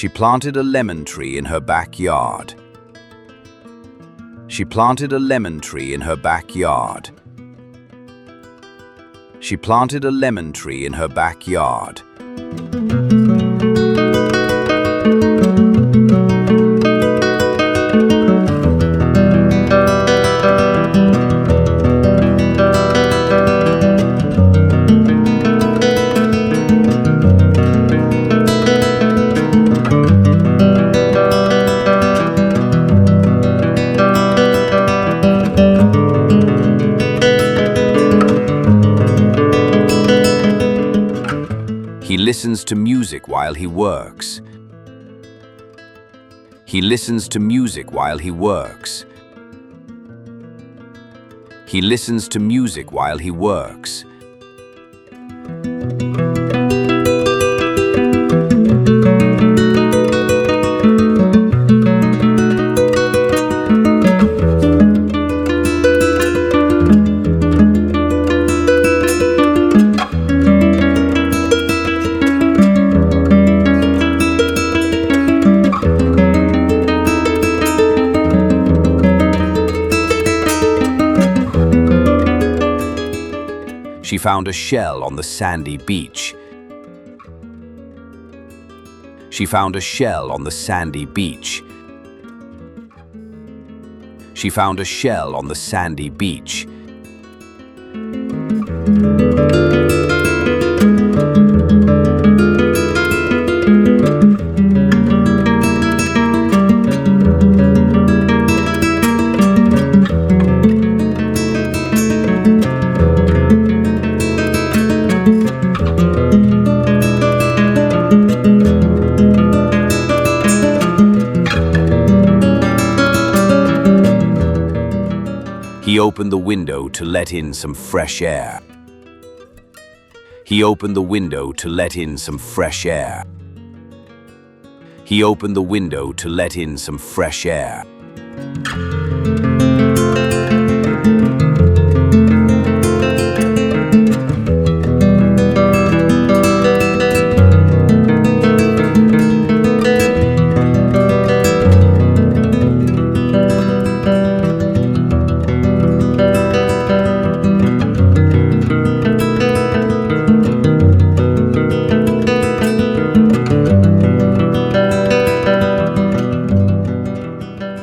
She planted a lemon tree in her backyard. She planted a lemon tree in her backyard. She planted a lemon tree in her backyard. He listens to music while he works. He listens to music while he works. He listens to music while he works. She found a shell on the sandy beach. She found a shell on the sandy beach. She found a shell on the sandy beach. He opened the window to let in some fresh air. He opened the window to let in some fresh air. He opened the window to let in some fresh air.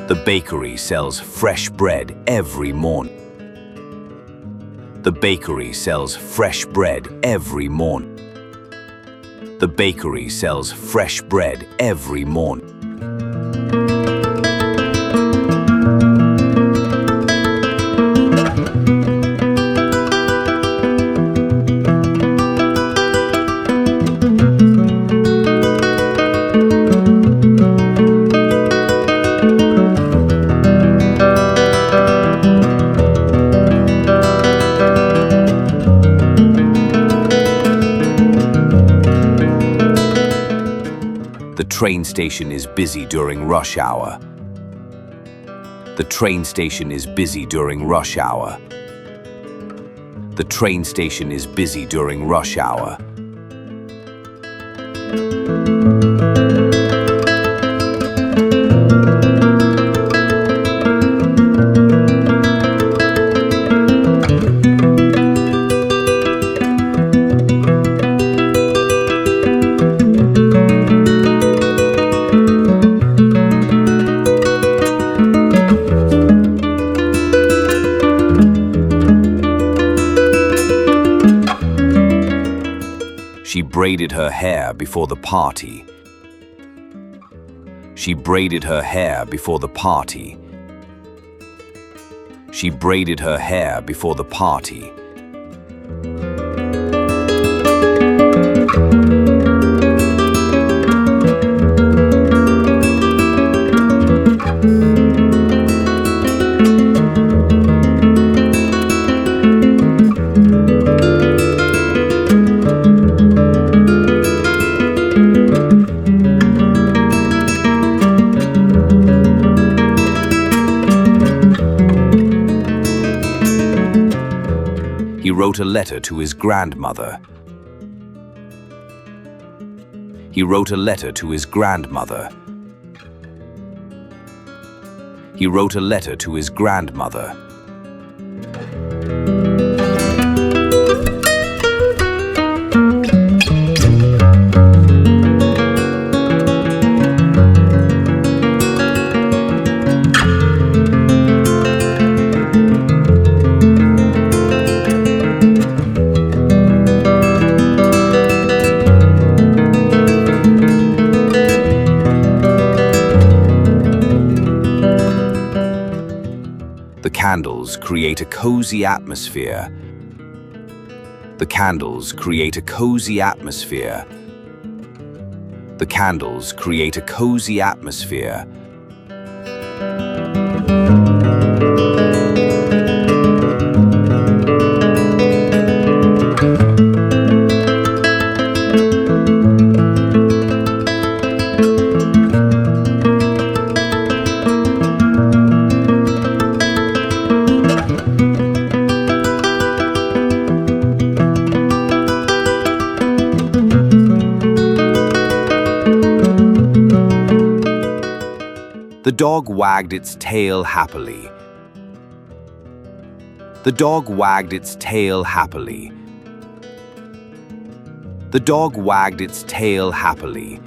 The bakery sells fresh bread every morning. The bakery sells fresh bread every morning. The bakery sells fresh bread every morning. The train station is busy during rush hour. The train station is busy during rush hour. The train station is busy during rush hour. She braided her hair before the party. She braided her hair before the party. She braided her hair before the party. He wrote a letter to his grandmother. He wrote a letter to his grandmother. He wrote a letter to his grandmother. The candles create a cozy atmosphere. The candles create a cozy atmosphere. The candles create a cozy atmosphere. The dog wagged its tail happily. The dog wagged its tail happily. The dog wagged its tail happily.